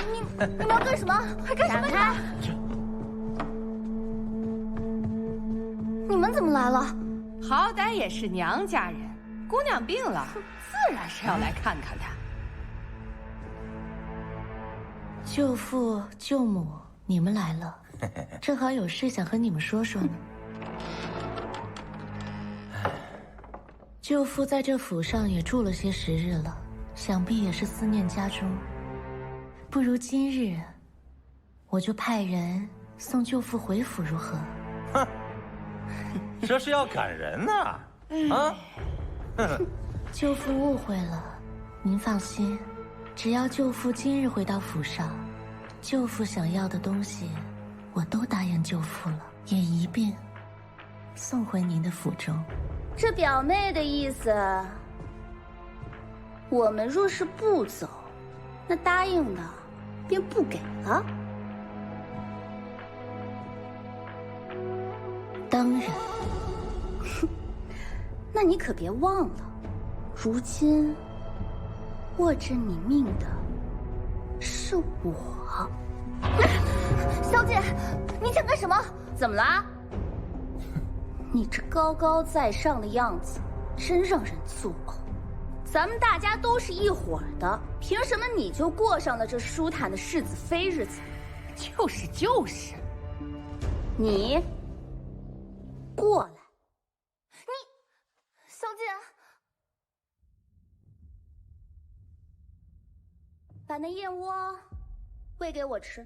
你们要干什么？还干什么呀？你们怎么来了？好歹也是娘家人，姑娘病了，自然是要来看看她。舅父、舅母，你们来了，正好有事想和你们说说呢。舅父在这府上也住了些时日了，想必也是思念家中。不如今日，我就派人送舅父回府，如何？哼，这是要赶人呐！啊！舅父误会了，您放心，只要舅父今日回到府上，舅父想要的东西，我都答应舅父了，也一并送回您的府中。这表妹的意思，我们若是不走，那答应的便不给了。当然。那你可别忘了，如今握着你命的是我。小姐，你想干什么？怎么啦？你这高高在上的样子，真让人作呕。咱们大家都是一伙的，凭什么你就过上了这舒坦的世子妃日子？就是，你过来。小姐，把那燕窝喂给我吃。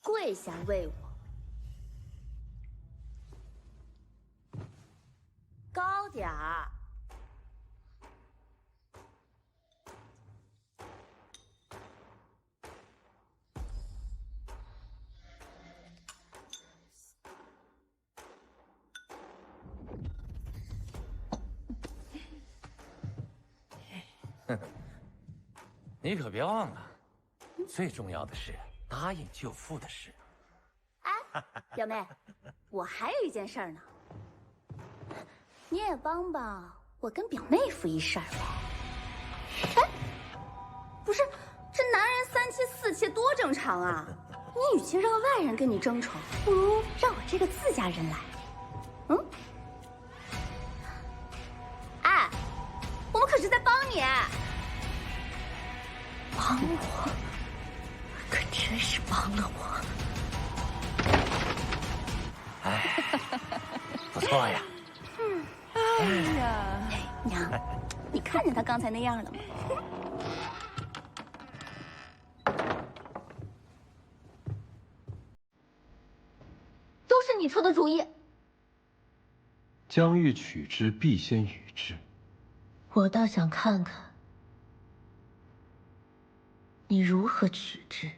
跪下喂我，高点儿。你可别忘了，最重要的是答应舅父的事。哎，表妹，我还有一件事儿呢，你也帮帮我跟表妹夫一事儿呗。哎，不是，这男人三妻四妾多正常啊！你与其让外人跟你争宠，不如让我这个自家人来。嗯？哎，我们可是在帮你。帮我，可真是帮了我。哎，不错呀。哎呀，娘，你看见他刚才那样了吗？都是你出的主意。将欲取之，必先予之。我倒想看看你如何取之。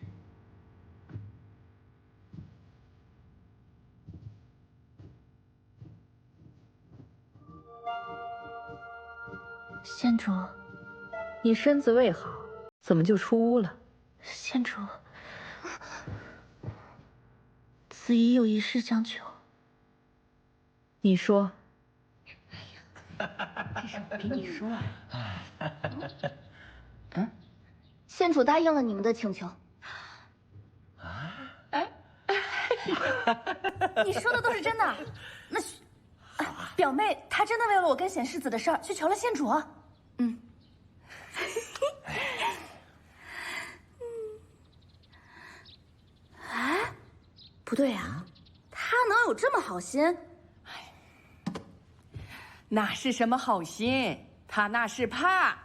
县主，你身子未好，怎么就出屋了？县主，子怡有一事相求。你说。这是我给你说啊。嗯，县主答应了你们的请求。啊？哎，你说的都是真的？那表妹她真的为了我跟显世子的事儿去求了县主。嗯。哎，不对啊，她能有这么好心？哪是什么好心，他那是怕。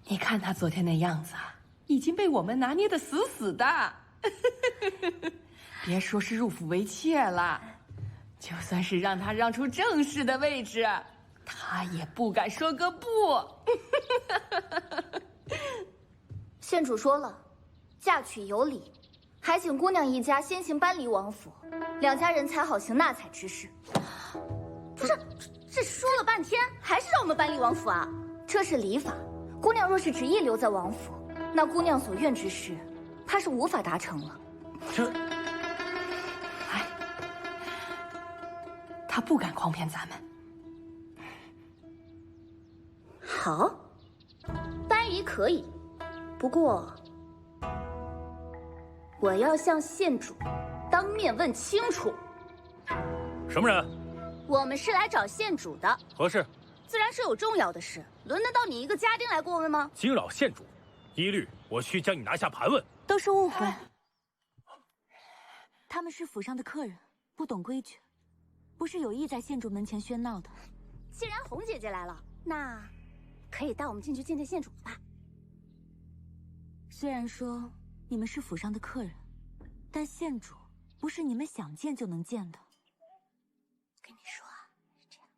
你看他昨天那样子啊，已经被我们拿捏得死死的。别说是入府为妾了，就算是让他让出正式的位置，他也不敢说个不。县主说了，嫁娶有礼，还请姑娘一家先行搬离王府，两家人才好行纳采之事。不是，这说了半天，还是让我们搬离王府啊？这是礼法，姑娘若是执意留在王府，那姑娘所愿之事，怕是无法达成了。他不敢诓骗咱们。好，搬移可以，不过我要向县主当面问清楚。什么人？我们是来找县主的，何事？自然是有重要的事，轮得到你一个家丁来过问吗？惊扰县主，一律我去将你拿下盘问。都是误会。他们是府上的客人，不懂规矩，不是有意在县主门前喧闹的。既然红姐姐来了，那可以带我们进去见见县主吧。虽然说你们是府上的客人，但县主不是你们想见就能见的。跟你说啊，是这样。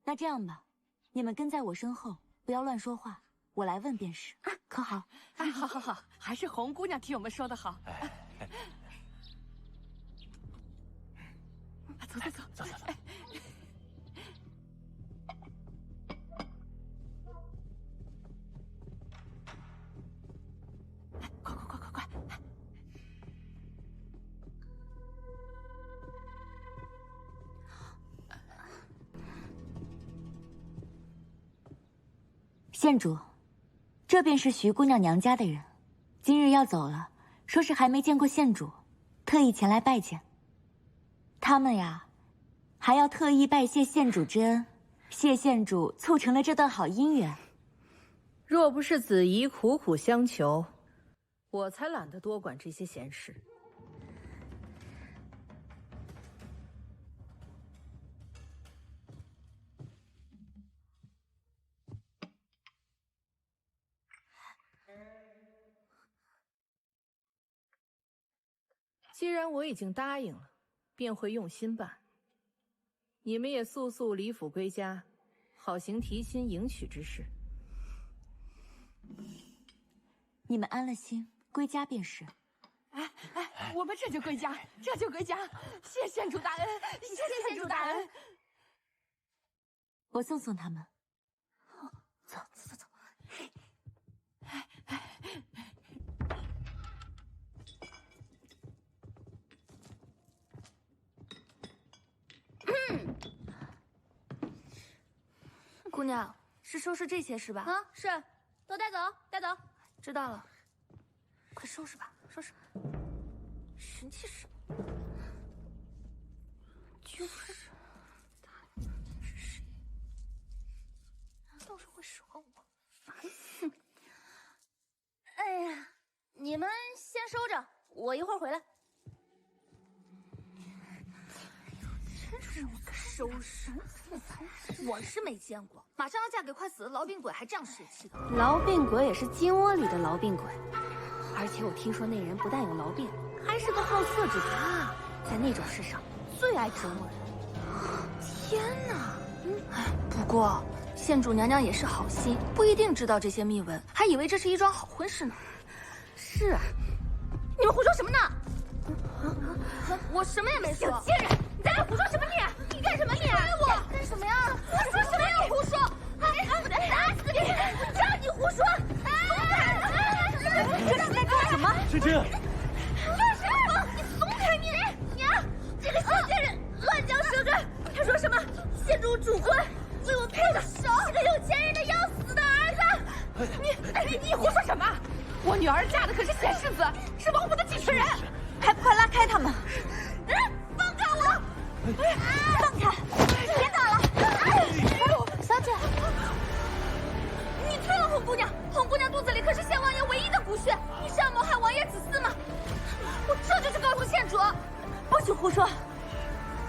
那这样吧，你们跟在我身后，不要乱说话，我来问便是。可好？哎，好好好，还是红姑娘替我们说的好。走走走走走走。快快快快快！县主，这便是徐姑娘娘家的人，今日要走了，说是还没见过县主，特意前来拜见。他们呀，还要特意拜谢县主之恩，谢县主促成了这段好姻缘。若不是子怡苦苦相求，我才懒得多管这些闲事。既然我已经答应了，便会用心办。你们也速速离府归家，好行提亲迎娶之事。你们安了心，归家便是。哎哎，我们这就归家，这就归家。谢县主大恩，谢县主大恩。我送送他们。走走走走。姑娘，是收拾这些是吧？啊，是，都带走，带走。知道了，快收拾吧，收拾。神气什么？就是，他是谁？倒是会使唤我，烦死！哎呀，你们先收着，我一会儿回来。真是我收拾，我是没见过，马上要嫁给快死的痨病鬼，还这样水气的。痨病鬼也是金窝里的痨病鬼，而且我听说那人不但有痨病，还是个好色之徒，在那种事上最爱折磨人。天哪！不过县主娘娘也是好心，不一定知道这些秘闻，还以为这是一桩好婚事呢。是啊，你们胡说什么呢？我什么也没说。小贱人，你在这胡说什么你？你干什么你？我干什么呀？胡说什么你胡说？我得打死你！我让你胡说！这是在干什么？青青，干什么？你松开你！娘，这个小贱人乱讲舌根！他说什么？县主主官为我配的是个有钱人的要死的儿子！你胡说什么？我女儿嫁的可是显世子，是王府的继承人，还不快拉开他们！放开我！放开！别打了！小姐，你推了红姑娘，红姑娘肚子里可是县王爷唯一的骨血，你是要谋害王爷子嗣吗？我这就去告诉县主！不许胡说！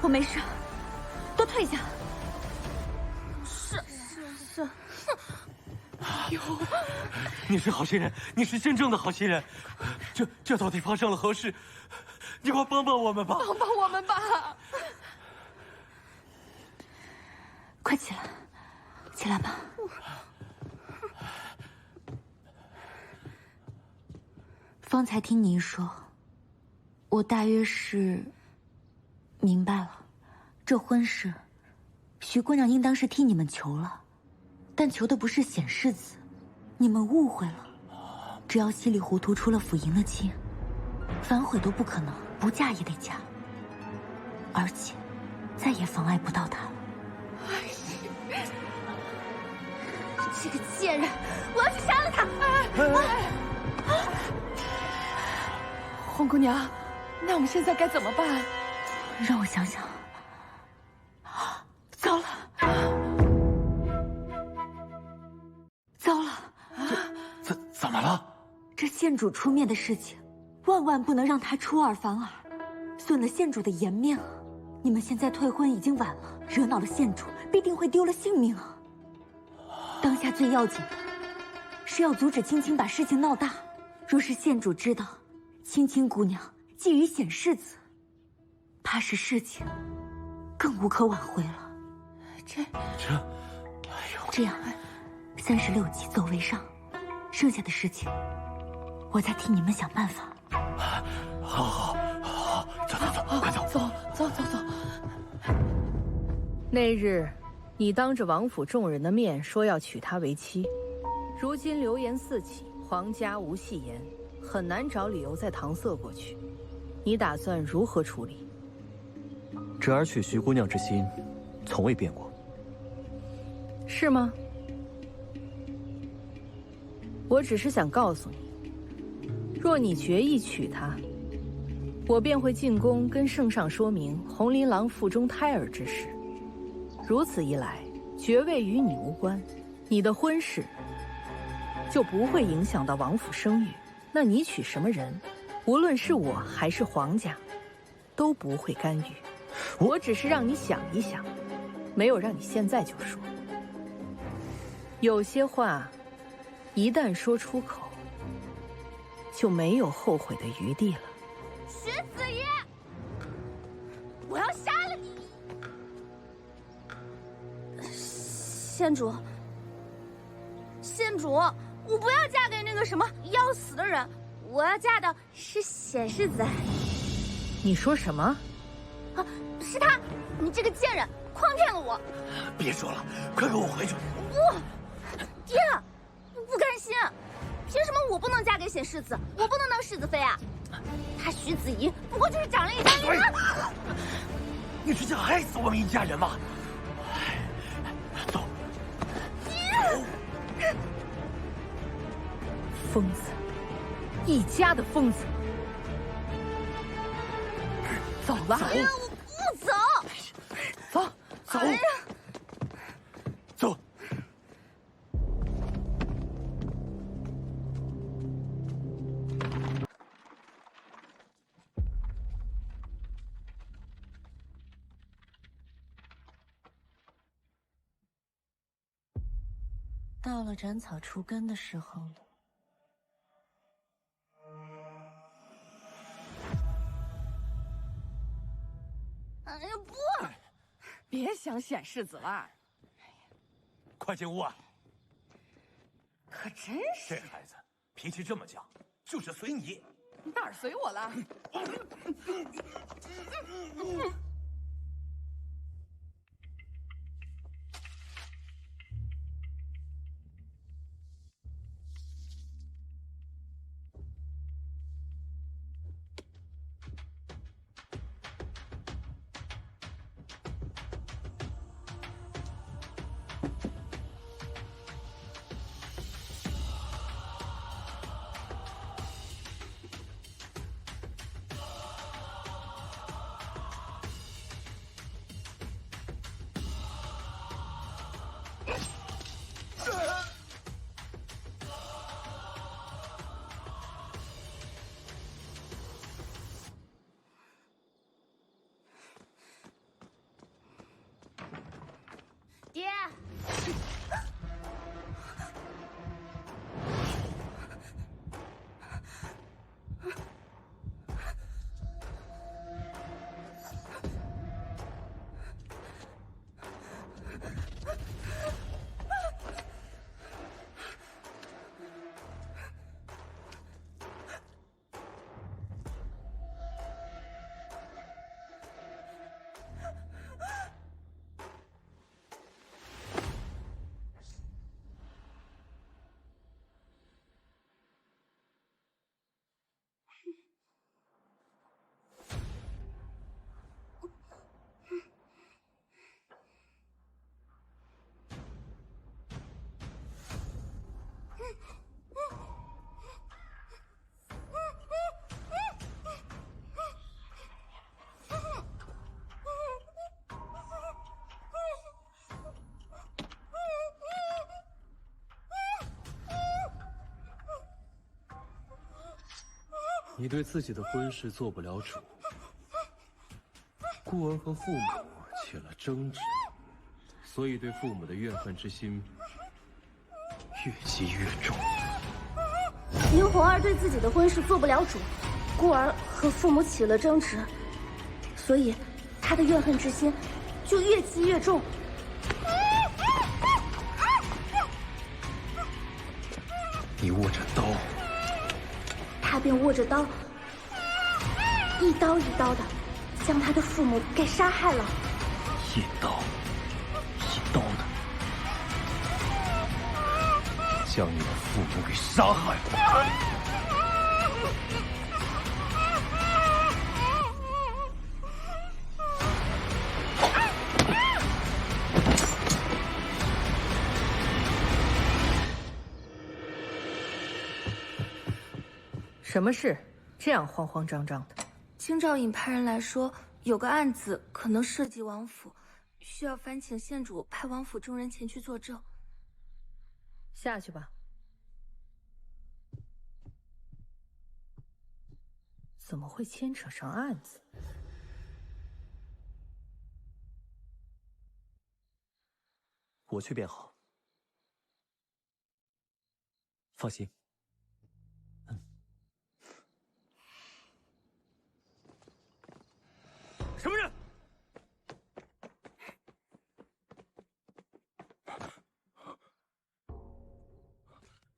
我没事，都退下。是，你是好心人，你是真正的好心人。这到底发生了何事？你快帮帮我们吧！帮帮我们吧！快起来，起来吧。方才听你一说，我大约是明白了，这婚事，徐姑娘应当是替你们求了，但求的不是显世子，你们误会了。只要稀里糊涂出了府迎了亲，反悔都不可能，不嫁也得嫁。而且，再也妨碍不到他了。这个贱人，我要去杀了他！红姑娘，那我们现在该怎么办？让我想想。糟了，糟了！怎么了？这县主出面的事情，万万不能让他出尔反尔，损了县主的颜面啊！你们现在退婚已经晚了，惹恼了县主，必定会丢了性命啊！当下最要紧的是要阻止青青把事情闹大。若是县主知道青青姑娘觊觎显世子，怕是事情更无可挽回了。这样，36级走为上，剩下的事情我再替你们想办法。好，走，快走！走。那日，你当着王府众人的面说要娶她为妻，如今流言四起，皇家无戏言，很难找理由再搪塞过去。你打算如何处理？侄儿娶徐姑娘之心，从未变过。是吗？我只是想告诉你，若你决意娶她，我便会进宫跟圣上说明红琳琅腹中胎儿之事。如此一来，爵位与你无关，你的婚事就不会影响到王府声誉。那你娶什么人，无论是我还是皇家，都不会干预。我只是让你想一想，没有让你现在就说。有些话，一旦说出口，就没有后悔的余地了。徐子怡，我要杀了你！县主，我不要嫁给那个什么要死的人，我要嫁的是显世子。你说什么？啊，是他！你这个贱人，诓骗了我！别说了，快跟我回去！不，爹，我不甘心，凭什么我不能嫁给显世子？我不能当世子妃啊！他徐子怡不过就是长了一张脸。你是想害死我们一家人吗？走。疯子，一家的疯子。走了。哎呀，我不走。走。哎呀，走。到了斩草除根的时候了。哎呀，不！别想显世子了，快进屋啊！可真是这孩子脾气这么犟，就是随你。哪儿随我了？爹。你对自己的婚事做不了主，孤儿和父母起了争执，所以对父母的怨恨之心越积越重。林红儿对自己的婚事做不了主，孤儿和父母起了争执，所以他的怨恨之心就越积越重。你握着刀，他便握着刀，一刀一刀的将他的父母给杀害了。一刀一刀的将你的父母给杀害了。什么事？这样慌慌张张的。京兆尹派人来说，有个案子可能涉及王府，需要烦请县主派王府中人前去作证。下去吧。怎么会牵扯上案子？我去便好。放心。什么人？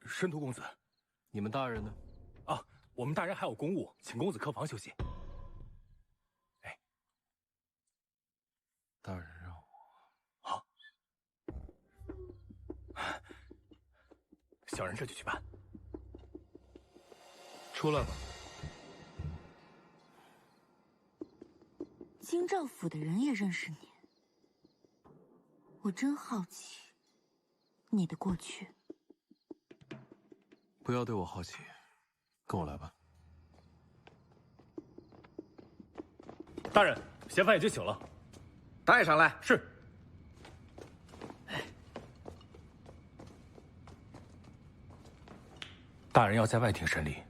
申屠公子，你们大人呢？啊，我们大人还有公务，请公子客房休息。哎，大人让我……好，小人这就去办。出来吧。京兆府的人也认识你，我真好奇你的过去。不要对我好奇，跟我来吧。大人，嫌犯已经醒了，带上来。是。大人要在外庭审理。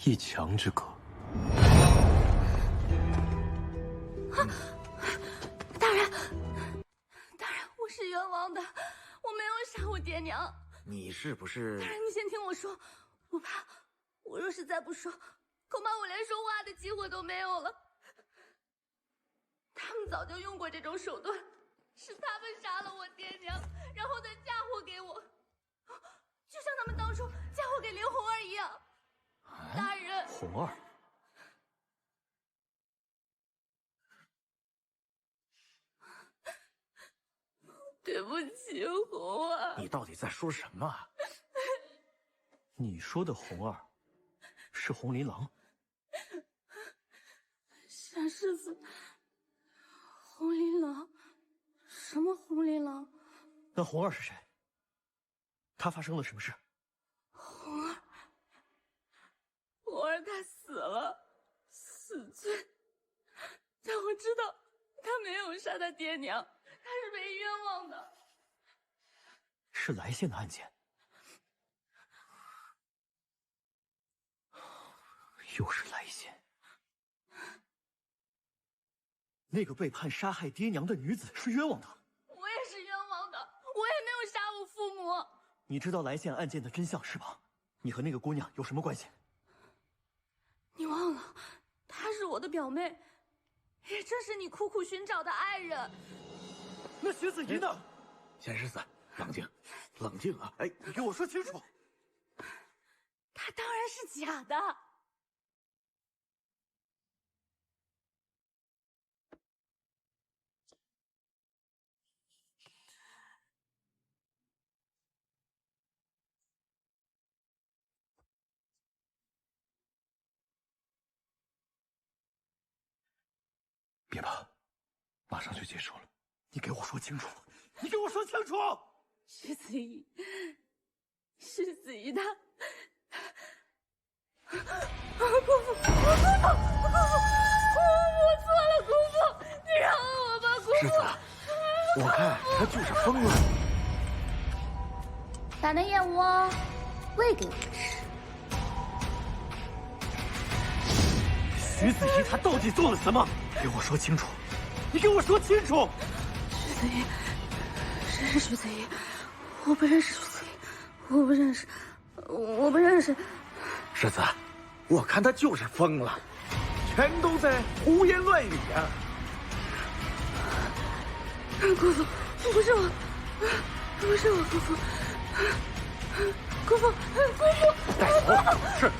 一墙之隔。大人，我是冤枉的，我没有杀我爹娘。你是不是？大人，你先听我说，我怕我若是再不说，恐怕我连说话的机会都没有了。他们早就用过这种手段，是他们杀了我爹娘，然后再嫁祸给我，就像他们当初嫁祸给林红儿一样。大人，红儿。对不起，红儿。你到底在说什么？你说的红儿，是红琳琅。傻世子，红琳琅？什么红琳琅？那红儿是谁？她发生了什么事？红儿她死了，死罪。但我知道她没有杀她爹娘，她是被冤枉的。是来县的案件。又是来县。那个被判杀害爹娘的女子是冤枉的。我也是冤枉的，我也没有杀我父母。你知道来县案件的真相是吧？你和那个姑娘有什么关系？你忘了，她是我的表妹，也正是你苦苦寻找的爱人。那徐子怡呢？贤世子，冷静，冷静啊！哎，你给我说清楚。她当然是假的。别怕，马上就结束了。你给我说清楚！你给我说清楚！徐子怡，徐子怡她，姑父，我错了，姑父，你饶了我吧，姑世子，我看他就是疯了。打那燕窝，喂给我吃。徐子怡她到底做了什么？给我说清楚！你给我说清楚！徐子怡，谁是徐子怡？我不认识徐子怡，我不认识，我不认识。世子，我看他就是疯了，全都在胡言乱语啊！姑父，不是我，不是我姑父，姑父，带走！是。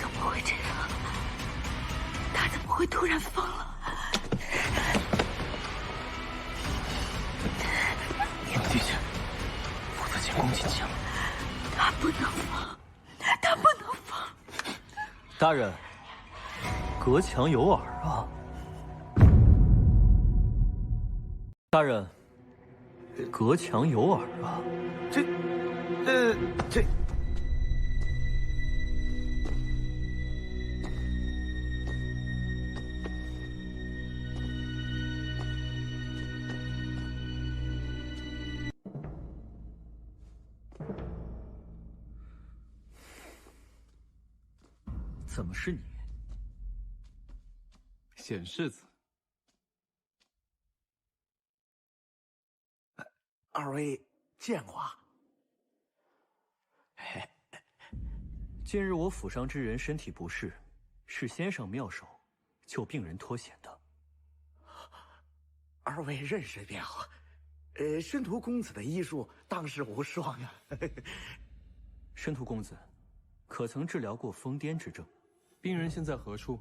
怎么会这样？他怎么会突然疯了？你们继续，否则前功尽弃了。他不能放，他不能放！大人，隔墙有耳啊！大人，隔墙有耳啊！这。怎么是你？显世子，二位见过啊？近日我府上之人身体不适，是先生妙手救病人脱险的。二位认识便好。申屠公子的医术当是无双啊。申屠公子，可曾治疗过疯癫之症？病人现在何处？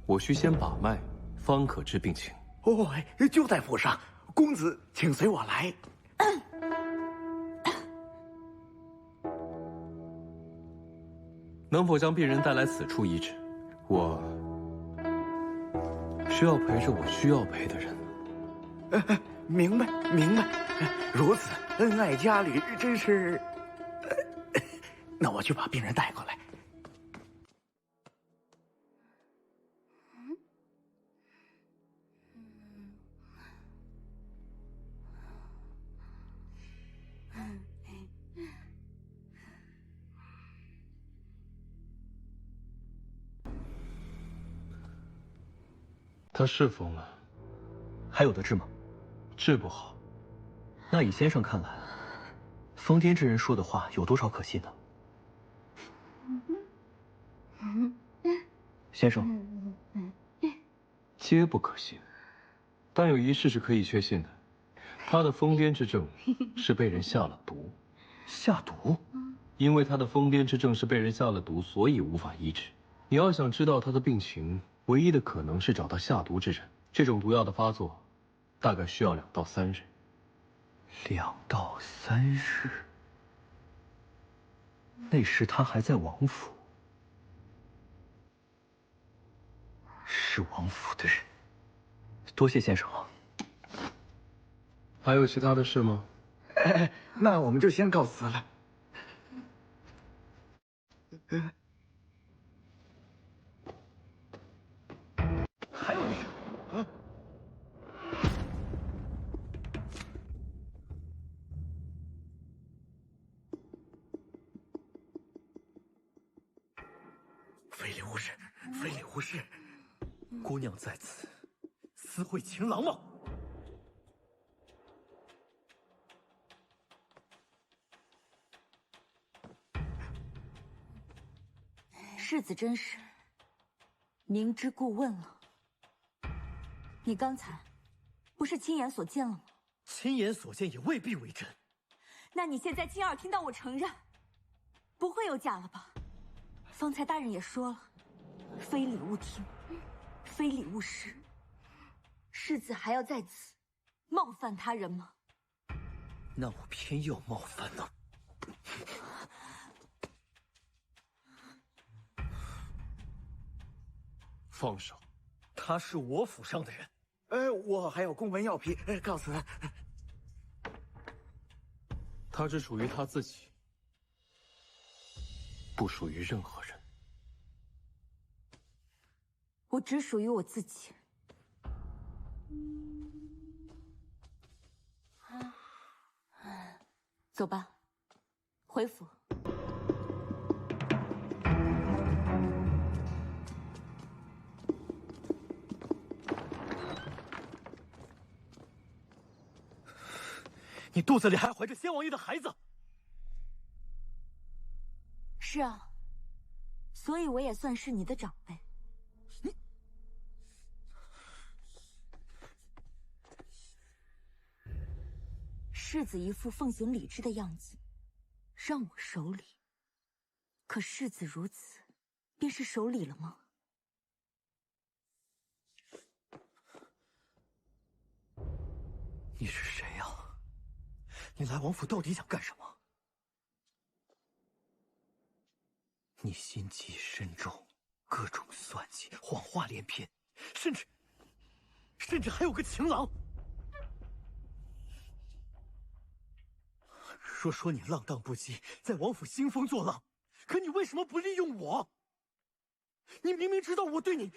我需先把脉，方可知病情。哦，就在府上，公子请随我来。能否将病人带来此处医治？我需要陪着我需要陪的人。明白，明白。如此恩爱家侣，真是。那我去把病人带过来。他是疯了，还有得治吗？治不好。那以先生看来，疯癫之人说的话有多少可信呢？先生，皆不可信，但有一事是可以确信的，他的疯癫之症是被人下了毒。下毒？因为他的疯癫之症是被人下了毒，所以无法医治。你要想知道他的病情，唯一的可能是找到下毒之人。这种毒药的发作，大概需要2到3日。2到3日？那时他还在王府，是王府的人。多谢先生啊。还有其他的事吗？那我们就先告辞了。还有事？非礼勿视，非礼勿视。姑娘在此，私会情郎吗？世子真是明知故问了。你刚才不是亲眼所见了吗？亲眼所见也未必为真。那你现在亲耳听到我承认，不会有假了吧？方才大人也说了，非礼勿听，非礼勿视。世子还要在此冒犯他人吗？那我偏要冒犯呢。放手！他是我府上的人。我还有公文要批，告辞。他只属于他自己，不属于任何人。我只属于我自己。走吧，回府。你肚子里还怀着先王爷的孩子。是啊，所以我也算是你的长辈。世子一副奉行礼制的样子，让我守礼。可世子如此，便是守礼了吗？你是谁呀？你来王府到底想干什么？你心机深重，各种算计，谎话连篇，甚至还有个情郎。说你浪荡不羁，在王府兴风作浪，可你为什么不利用我？你明明知道我对你……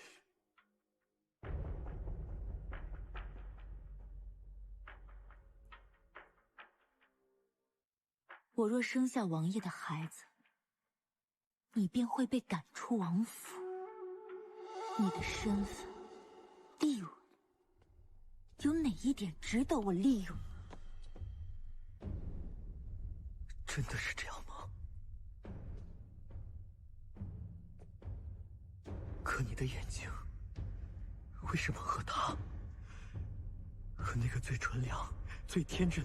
我若生下王爷的孩子，你便会被赶出王府。你的身份、地位，有哪一点值得我利用？真的是这样吗？可你的眼睛，为什么和他，和那个最纯良、最天真、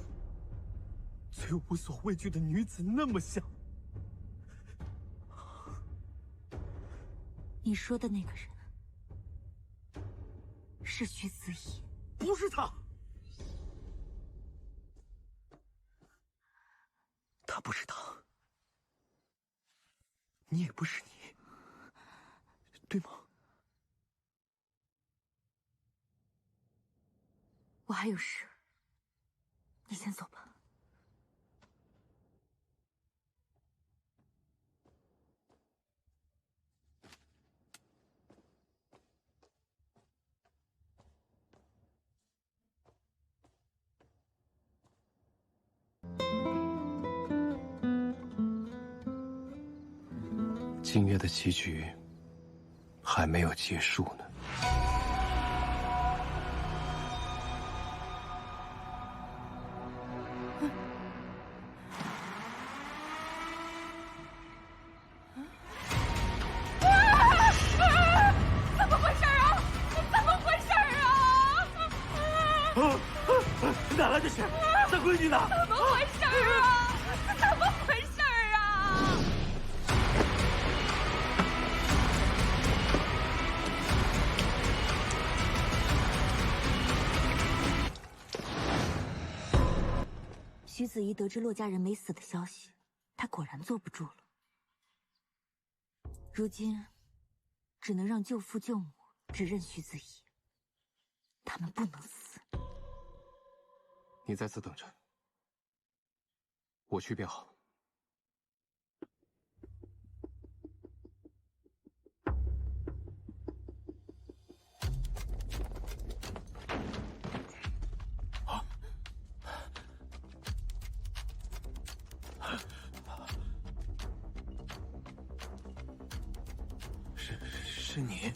最无所畏惧的女子那么像？你说的那个人是徐子怡？不是他，他不是他，你也不是你，对吗？我还有事，你先走吧。今夜的棋局还没有结束呢。怎么回事啊？怎么回事啊？哪来的血？咱闺女呢？怎么回事啊？怎么回事啊？徐子怡得知骆家人没死的消息，她果然坐不住了。如今，只能让舅父舅母指认徐子怡，他们不能死。你在此等着，我去便好。是你？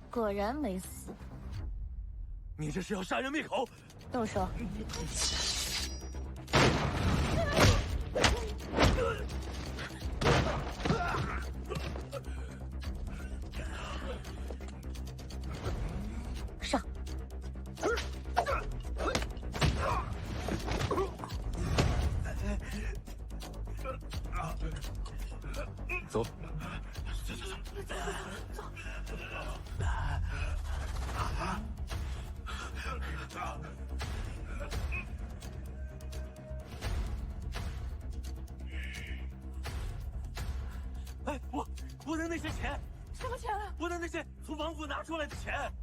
果然没死。你这是要杀人灭口！动手！上！走。哎，我的那些钱，什么钱啊？我的那些从王府拿出来的钱，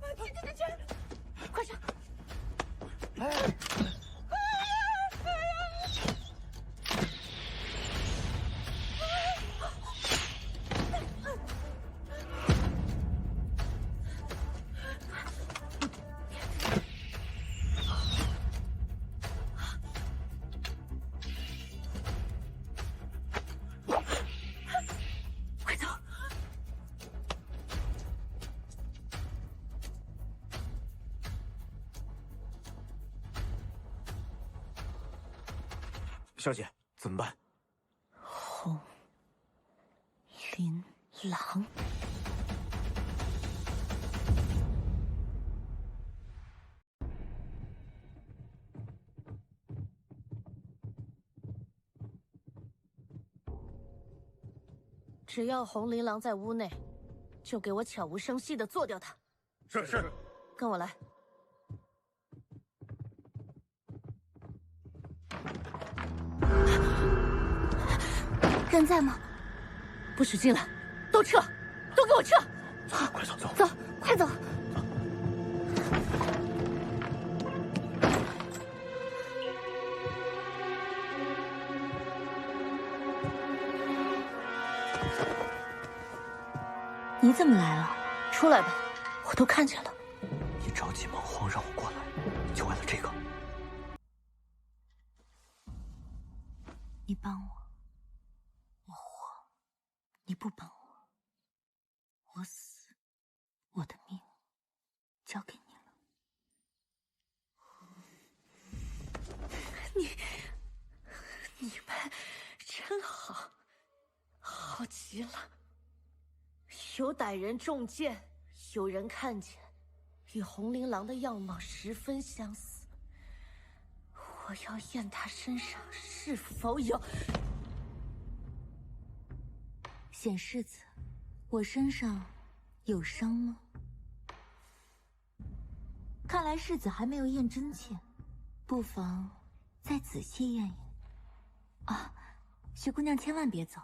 钱，快上！哎。小姐，怎么办？红琳琅。只要红琳琅在屋内，就给我悄无声息地做掉他。是。跟我来。人在吗？不许进来！都撤！都给我撤！快走！走，快走！你怎么来了？出来吧，我都看见了。你着急忙慌让我过来，就为了这个？你帮我，我活；你不帮我，我死。我的命交给你了。你们真好，好极了。有歹人中箭，有人看见，与红琳琅的样貌十分相似。我要验他身上是否有。显世子，我身上有伤吗？看来世子还没有验真切，不妨再仔细验验。啊，徐姑娘千万别走，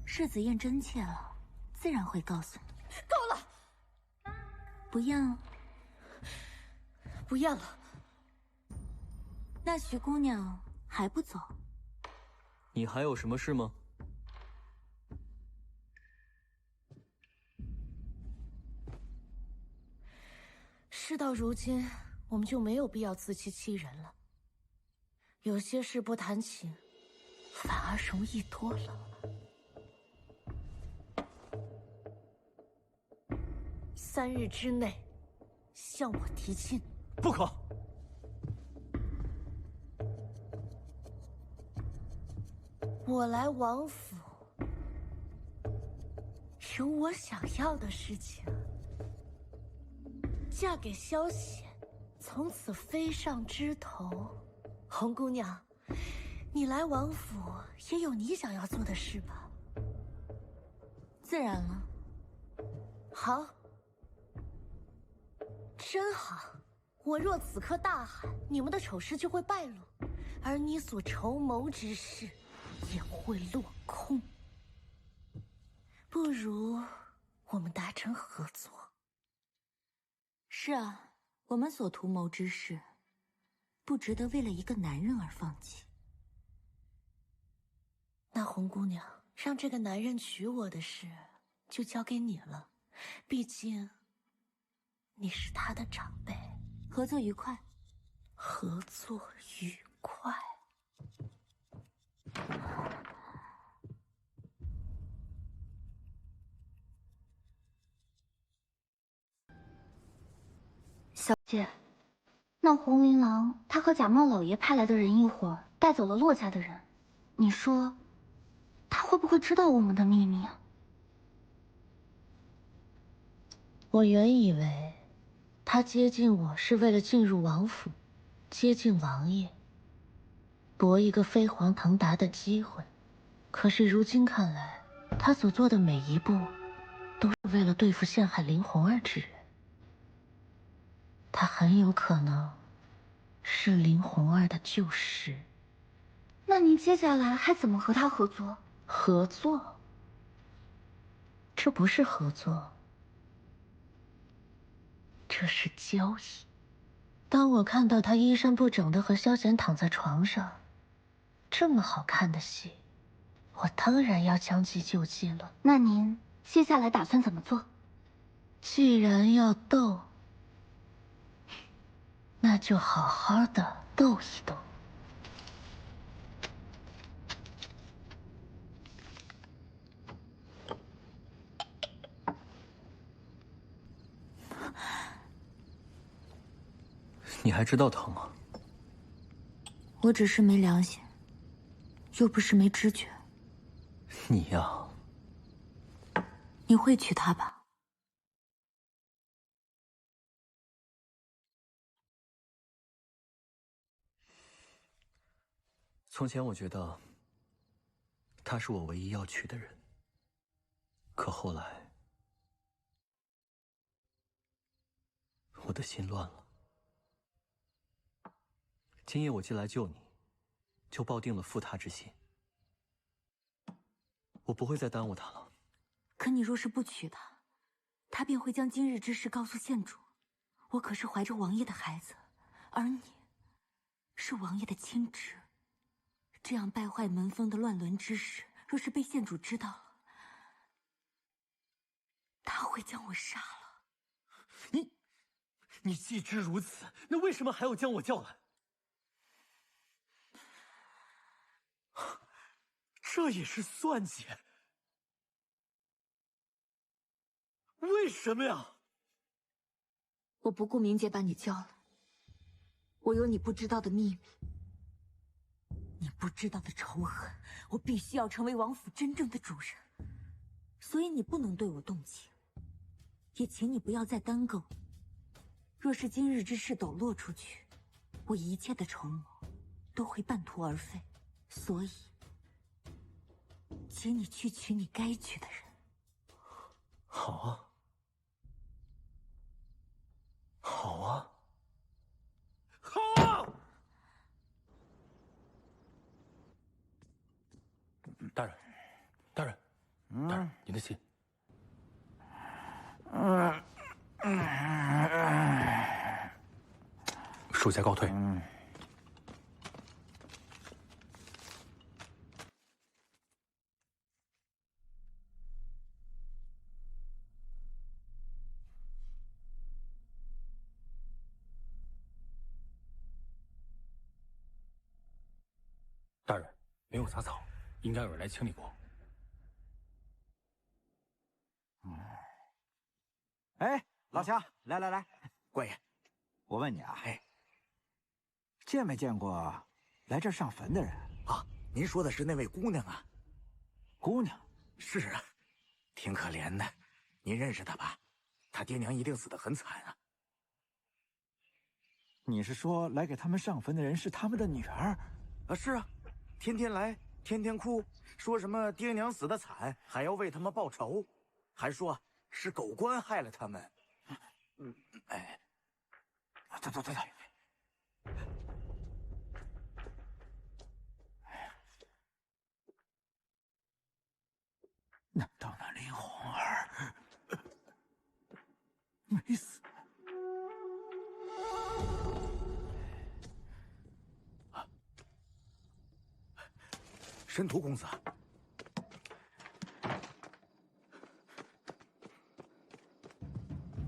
世子验真切了。自然会告诉你。够了！不验？不验了。那徐姑娘还不走？你还有什么事吗？事到如今，我们就没有必要自欺欺人了。有些事不谈情，反而容易多了。3日之内，向我提亲。不可！我来王府，有我想要的事情。嫁给萧显，从此飞上枝头。红姑娘，你来王府也有你想要做的事吧？自然了。好。真好，我若此刻大喊，你们的丑事就会败露，而你所筹谋之事也会落空。不如我们达成合作。是啊，我们所图谋之事，不值得为了一个男人而放弃。那红姑娘，让这个男人娶我的事就交给你了，毕竟你是他的长辈。合作愉快。合作愉快。小姐，那红琳琅他和假冒老爷派来的人一伙带走了洛家的人，你说他会不会知道我们的秘密啊？我原以为他接近我是为了进入王府，接近王爷，搏一个飞黄腾达的机会。可是如今看来，他所做的每一步都是为了对付陷害林红儿之人。他很有可能是林红儿的旧识。那您接下来还怎么和他合作？合作？这不是合作，这是交易。当我看到他衣衫不整的和萧贤躺在床上，这么好看的戏，我当然要将计就计了。那您接下来打算怎么做？既然要斗，那就好好的斗一斗。你还知道疼啊？我只是没良心，又不是没知觉。你呀，你会娶她吧？从前我觉得她是我唯一要娶的人，可后来我的心乱了。今夜我进来救你，就抱定了负她之心。我不会再耽误她了。可你若是不娶她，她便会将今日之事告诉县主。我可是怀着王爷的孩子，而你是王爷的亲侄。这样败坏门风的乱伦之事，若是被县主知道了，他会将我杀了。你既知如此，那为什么还要将我叫来？这也是算计。为什么呀？我不顾名节把你叫来，我有你不知道的秘密，你不知道的仇恨，我必须要成为王府真正的主人。所以你不能对我动情，也请你不要再耽搁我。若是今日之事抖落出去，我一切的筹谋都会半途而废。所以，请你去娶你该娶的人。好啊，好啊，好啊！大人，大人，大人，您的信。属下告退。大人，没有杂草，应该有人来清理过。哎，老强，来，贵爷，我问你啊，见没见过来这儿上坟的人啊？您说的是那位姑娘啊？姑娘？是啊，挺可怜的。您认识她吧？她爹娘一定死得很惨啊。你是说来给他们上坟的人是他们的女儿？啊，是啊，天天来，天天哭，说什么爹娘死得惨，还要为他们报仇，还说是狗官害了他们。哎，对。难道那林红儿没死？申屠公子，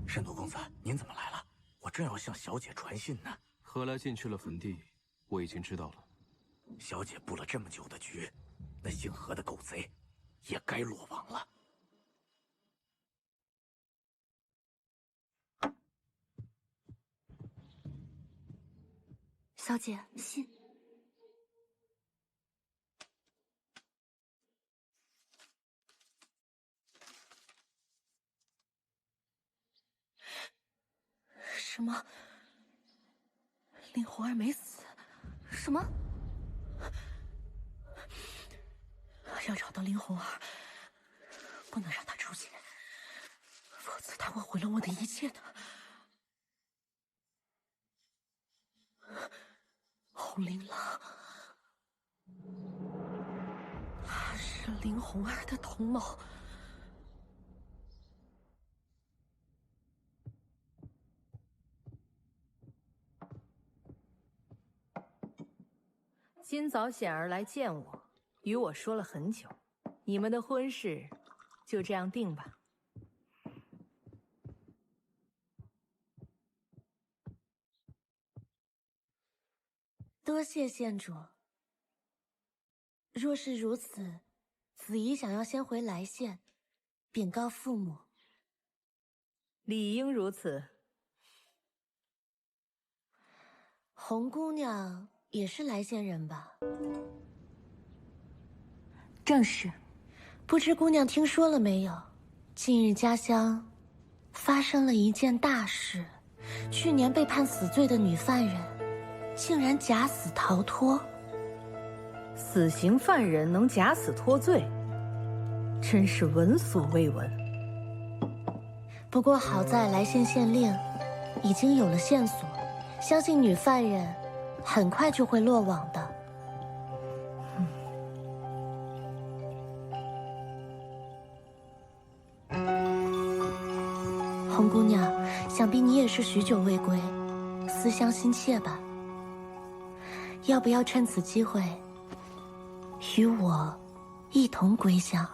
申屠公子，您怎么来了？我正要向小姐传信呢。何来进去了坟地？我已经知道了。小姐布了这么久的局，那姓何的狗贼也该落网了。小姐，信。什么？林红儿没死？什么？要找到林红儿，不能让她出现，否则她会毁了我的一切的。红琳琅，他是林红儿的同谋。今早显儿来见我，与我说了很久，你们的婚事就这样定吧。多谢县主。若是如此，子怡想要先回来县，禀告父母。理应如此。红姑娘也是来县人吧？正是。不知姑娘听说了没有？近日家乡发生了一件大事，去年被判死罪的女犯人，竟然假死逃脱。死刑犯人能假死脱罪，真是闻所未闻。不过好在来县县令已经有了线索，相信女犯人很快就会落网的。红姑娘，想必你也是许久未归，思乡心切吧？要不要趁此机会，与我一同归乡？